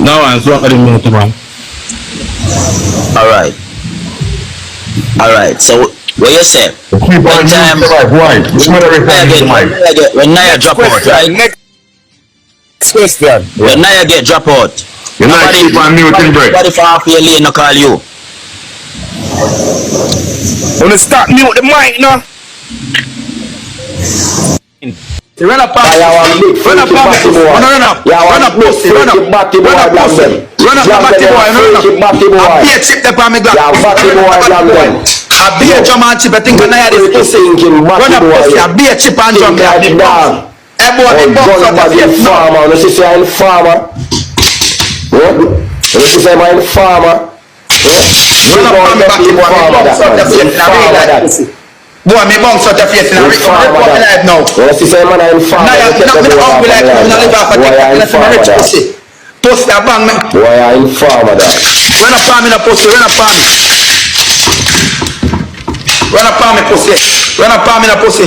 No, I'm not going to mute him, man. Alright, so what you say? One time, why? When Nia drop out, right? Next question. When Nia get drop out, you're not keep on muting, bro. nobody for half your lane no call you. Wanna stop mute the mic now? Run up, run up, I be a chip the palm glass. I be a drum and chip. I think I had this pussy. Run up, pussy. I be a chip and drum. Farmer, let's say I'm farmer. Let's say I'm farmer. Boy, me bounce out the face in a life now. Let's say I'm farmer. Not me hungry like I'm not live off a ticket. Let's say I'm rich pussy. Pussy a bang me. Boy, I'm farmer that. Run up on me na pussy. Run up on me. Run up on me pussy. Run up on me na pussy.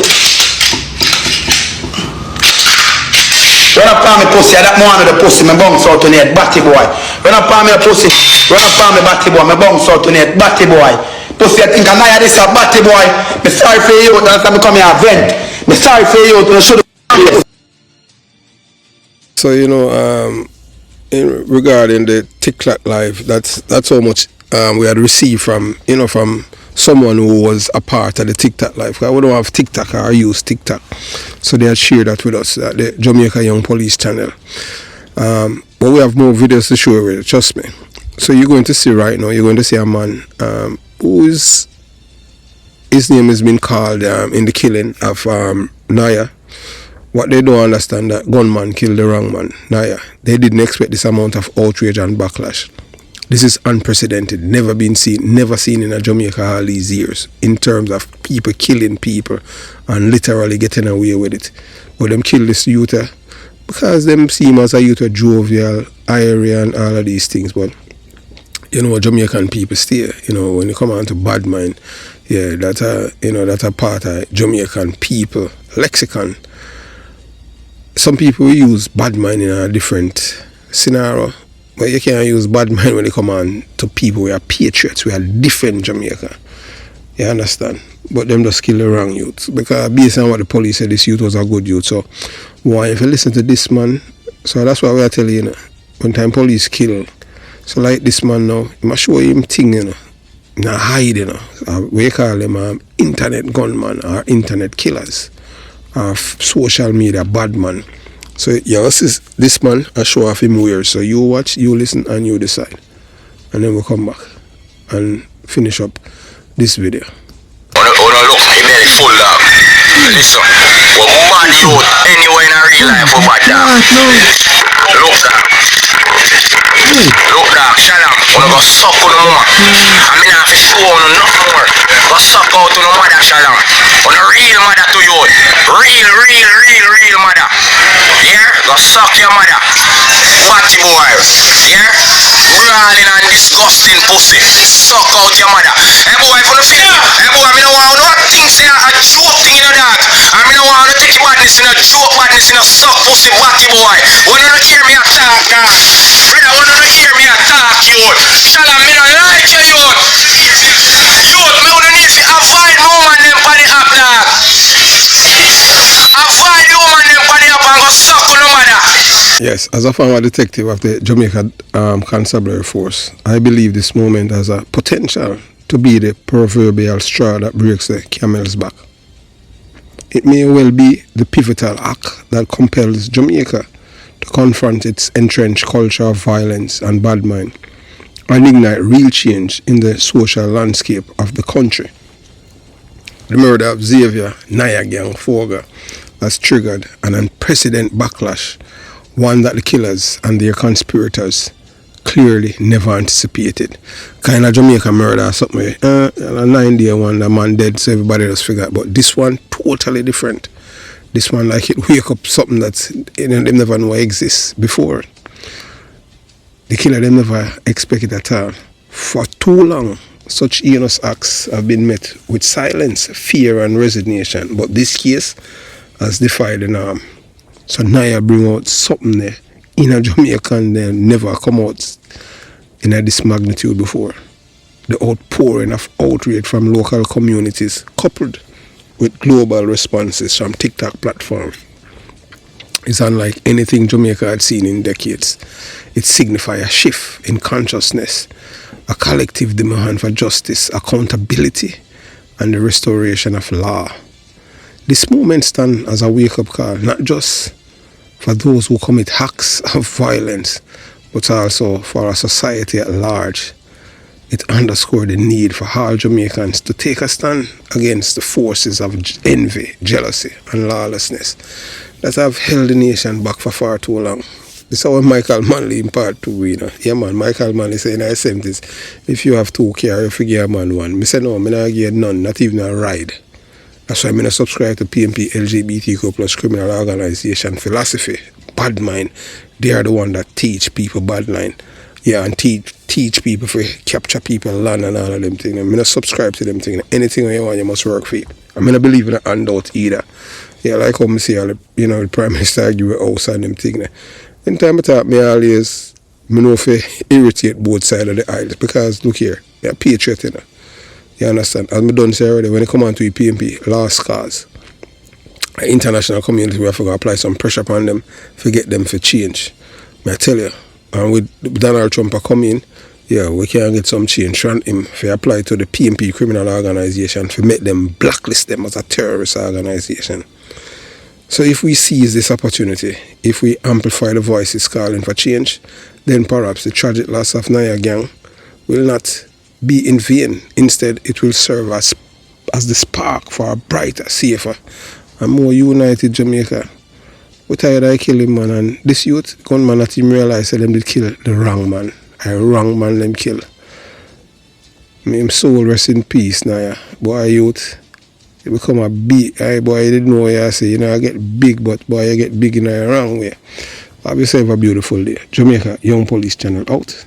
Run up on me pussy. I that man with the pussy. Me bounce out on it. Batty boy. Run up on me the pussy. Run up on me batty boy. Me bounce out on it. Batty boy. Pussy, I think I know this a batty boy. Me sorry for you. That's why me come here vent. Me sorry for you. You should. So you know, regarding the Tik Tok live, that's how much we had received from from someone who was a part of the Tik Tok live. We don't have Tik Tok or use Tik Tok, so they had shared that with us at the Jamaica Young Police channel. But we have more videos to show you, trust me. So you're going to see right now. You're going to see a man his name has been called in the killing of Nia. What they don't understand, that gunman killed the wrong man, Nia. They didn't expect this amount of outrage and backlash. This is unprecedented, never been seen, never seen in a Jamaica all these years, in terms of people killing people and literally getting away with it. But them kill this youth because them see him as a youth jovial, airy and all of these things. But you know, Jamaican people stay. You know, when you come on to bad mind, yeah, that's a part of Jamaican people lexicon. Some people use bad mind in a different scenario, but you can't use bad mind when you come on to people who are patriots, we are defend Jamaica. You understand? But them just kill the wrong youth. Because based on what the police said, this youth was a good youth. So why if you listen to this man, so that's why we are telling you, when time police kill. So like this man now, you must show him thing, not hide, we call them internet gunman or internet killers or social media bad man. So you see this man and show off him where. So you watch, you listen and you decide. And then we'll come back and finish up this video. Look, he made it full up. Listen, we're mad youth anywhere in a real life over there. Look that. Look that, shut up. We're gonna suck on no more. I mean, I have to show on nothing more. We're gonna suck out on no mother, shut up. On a real mother to you. Real mother. Yeah? Gonna suck your mother. Batty boy. Yeah? Brawling and disgusting pussy. Suck out your mother. Hey boy, for the fear. Hey boy, I don't want no things say a joke thing in the dog. I don't want to take badness in a joke badness in a suck pussy batty boy. When you don't hear me attack, brother, when you don't hear me attack, youth. Shall I me don't like you, youth. Youth, me wouldn't need to avoid woman them for the app, dog. Avoid the woman them for the app and go suck on no mother. Yes, as a former detective of the Jamaica Constabulary Force, I believe this moment has a potential to be the proverbial straw that breaks the camel's back. It may well be the pivotal act that compels Jamaica to confront its entrenched culture of violence and bad mind and ignite real change in the social landscape of the country. The murder of Nia Gang has triggered an unprecedented backlash, one that the killers and their conspirators clearly never anticipated. Kind of Jamaica murder or something, a 9-day one, the man dead, so everybody just forgot. But this one, totally different. This one, like, it wake up something that they never know exists before. The killer, them never expect it at all. For too long, such heinous acts have been met with silence, fear, and resignation. But this case has defied the norm. So Nia bring out something there in a Jamaican they never come out in this magnitude before. The outpouring of outrage from local communities coupled with global responses from Tik Tok platform is unlike anything Jamaica had seen in decades. It signifies a shift in consciousness, a collective demand for justice, accountability, and the restoration of law. This moment stands as a wake-up call, not just for those who commit acts of violence, but also for our society at large. It underscored the need for all Jamaicans to take a stand against the forces of envy, jealousy, and lawlessness that have held the nation back for far too long. This is how Michael Manley in part 2, you know. Yeah, man, Michael Manley saying in his 70s, if you have 2 cars, you figure a man one. I say no, I don't give none, not even a ride. That's why I don't subscribe to PMP LGBTQ plus criminal organization philosophy. Bad mind. They are the one that teach people bad line. Yeah, and teach people for capture people land and all of them things. I'm not subscribe to them things. Anything you want, you must work for it. I'm not believe in a handout either. Yeah, like how I say, you know, the Prime Minister argue with house and them things. In time I talk, me always, I know if I irritate both sides of the aisle. Because, look here, you're a patriot, you know. You understand? As I done say already, when it come on to the PMP, lost cause, the international community, we have to apply some pressure upon them to get them to change. I tell you, and with Donald Trump come in, yeah, we can get some change from him to apply to the PMP criminal organization to make them blacklist them as a terrorist organization. So if we seize this opportunity, if we amplify the voices calling for change, then perhaps the tragic loss of Nia Gang will not be in vain. Instead, it will serve as the spark for a brighter, safer, and more united Jamaica. We're tired of killing man, and this youth, gunman not even realize that them did kill the wrong man. A wrong man them kill. May him soul rest in peace, Nia. Boy, youth, you become a big, boy, you didn't know what you say, you know, I get big, but boy, you get big in a wrong way. Have yourself a beautiful day. Jamaica Young Police Channel out.